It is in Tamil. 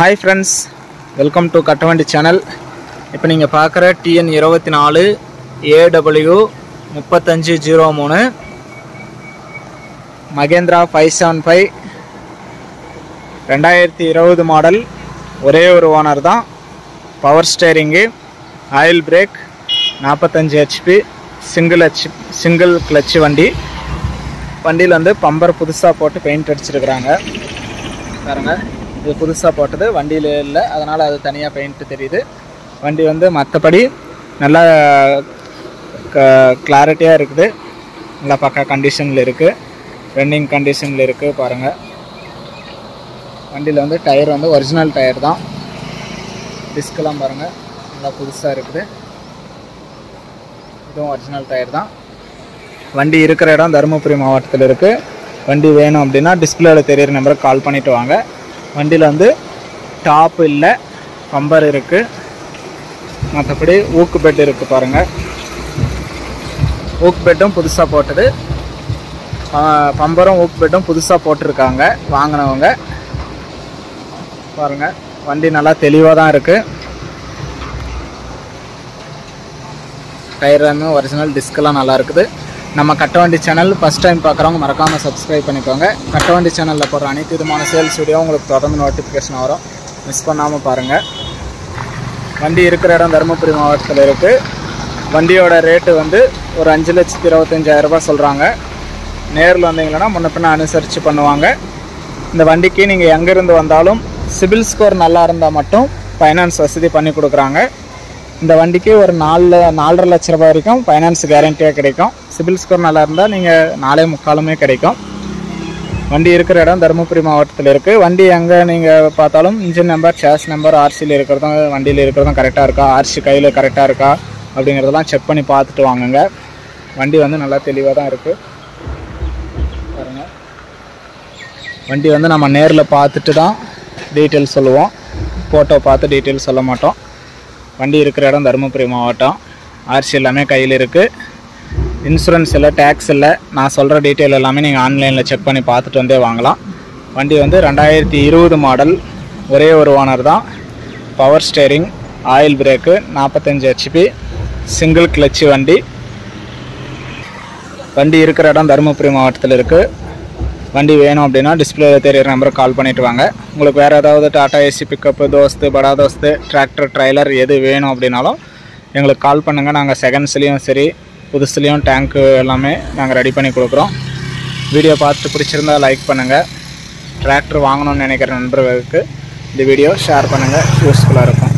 Hi friends, welcome to Kattavandi channel. இப்போ நீங்க பார்க்குற TN 24 AW 3503 Mahindra 575 2020 மாடல். ஒரே ஒரு ஓனர் தான். Power steering, oil break, 45 HP, single clutch வண்டி. வண்டியில் வந்து பம்பர் புதுசாக போட்டு பெயிண்ட் அடிச்சிருக்கிறாங்க பாருங்க. இது புதுசாக போட்டது வண்டியில் இல்லை, அதனால் அது தனியாக பெயிண்ட் தெரியுது. வண்டி வந்து மற்றபடி நல்லா கிளாரிட்டியாக இருக்குது, நல்லா பக்கா கண்டிஷனில் இருக்குது, ரன்னிங் கண்டிஷனில் இருக்குது பாருங்கள். வண்டியில் வந்து டயர் வந்து ஒரிஜினல் டயர் தான். டிஸ்கெல்லாம் பாருங்கள் நல்லா புதுசாக இருக்குது, இதுவும் ஒரிஜினல் டயர் தான். வண்டி இருக்கிற இடம் தருமபுரி மாவட்டத்தில் இருக்குது. வண்டி வேணும் அப்படின்னா டிஸ்பிளேவில் தெரியிற நம்பருக்கு கால் பண்ணிவிட்டு வாங்க. வண்டியில் வந்து டாப் இல்லை, பம்பர் இருக்குது, மற்றபடி ஊக்கு பெட் இருக்குது பாருங்கள். ஊக்கு பெட்டும் புதுசாக போட்டது, பம்பரும் ஊக்கு பெட்டும் புதுசாக போட்டிருக்காங்க வாங்கினவங்க பாருங்கள். வண்டி நல்லா தெளிவாக தான் இருக்குது. டயர் எல்லாமே ஒரிஜினல், டிஸ்கெல்லாம் நல்லா இருக்குது. நம்ம கட்டவண்டி சேனல் ஃபஸ்ட் டைம் பார்க்குறவங்க மறக்காமல் சப்ஸ்கிரைப் பண்ணிக்கோங்க. கட்டவண்டி சேனலில் போடுற அனைத்து விதமான சேல்ஸ் வீடியோ உங்களுக்கு தொடர்ந்து நோட்டிஃபிகேஷன் வரும், மிஸ் பண்ணாமல் பாருங்கள். வண்டி இருக்கிற இடம் தருமபுரி மாவட்டத்தில் இருக்குது. வண்டியோட ரேட்டு வந்து ஒரு 5,25,000 ரூபாய் சொல்கிறாங்க. நேரில் வந்தீங்கன்னா முன்ன பின்ன அனுசரித்து பண்ணுவாங்க. இந்த வண்டிக்கு நீங்கள் எங்கேருந்து வந்தாலும் சிபில் ஸ்கோர் நல்லா இருந்தால் மட்டும் ஃபைனான்ஸ் வசதி பண்ணி கொடுக்குறாங்க. இந்த வண்டிக்கு ஒரு 4.5 லட்ச ரூபாய் வரைக்கும் ஃபைனான்ஸ் கேரண்டியாக கிடைக்கும். சிபில் ஸ்கோர் நல்லா இருந்தால் நீங்கள் 4.25 கிடைக்கும். வண்டி இருக்கிற இடம் தருமபுரி மாவட்டத்தில் இருக்குது. வண்டி எங்கே நீங்கள் பார்த்தாலும் இன்ஜின் நம்பர், சேஸ் நம்பர், ஆர்சியில் இருக்கிறதும் வண்டியில் இருக்கிறதும் கரெக்டாக இருக்கா, ஆர்சி கையில் கரெக்டாக இருக்கா அப்படிங்கிறதெல்லாம் செக் பண்ணி பார்த்துட்டு வாங்குங்க. வண்டி வந்து நல்லா தெளிவாக தான் இருக்குது பாருங்கள். வண்டி வந்து நம்ம நேரில் பார்த்துட்டு தான் டீட்டெயில் சொல்லுவோம், ஃபோட்டோ பார்த்து டீட்டெயில் சொல்ல மாட்டோம். வண்டி இருக்கிற இடம் தருமபுரி மாவட்டம். ஆர்சி எல்லாமே கையில் இருக்குது, இன்சூரன்ஸ் இல்லை, டேக்ஸ் இல்லை. நான் சொல்கிற டீட்டெயில் எல்லாமே நீங்கள் ஆன்லைனில் செக் பண்ணி பார்த்துட்டு வந்தே வாங்கலாம். வண்டி வந்து 2020 மாடல், ஒரே ஒரு ஓனர் தான். Power steering, oil brake, 45 HP, single clutch வண்டி. வண்டி இருக்கிற இடம் தருமபுரி மாவட்டத்தில் இருக்குது. வண்டி வேணும் அப்படின்னா டிஸ்பிளேவில் தெரியிற நம்பருக்கு கால் பண்ணிவிட்டு வாங்க. உங்களுக்கு வேறு ஏதாவது டாடா ஏசி பிக்கப்பு, தோஸ்து, படா தோஸ்து, டிராக்டர், ட்ரைலர் எது வேணும் அப்படின்னாலும் எங்களுக்கு கால் பண்ணுங்கள். நாங்கள் செகண்ட்ஸ்லேயும் சரி புதுசுலேயும் டேங்க்கு எல்லாமே நாங்கள் ரெடி பண்ணி கொடுக்குறோம். வீடியோ பார்த்துட்டு பிடிச்சிருந்தால் லைக் பண்ணுங்கள். டிராக்டர் வாங்கணும்னு நினைக்கிற நண்பர்களுக்கு இந்த வீடியோ ஷேர் பண்ணுங்கள், யூஸ்ஃபுல்லாக இருக்கும்.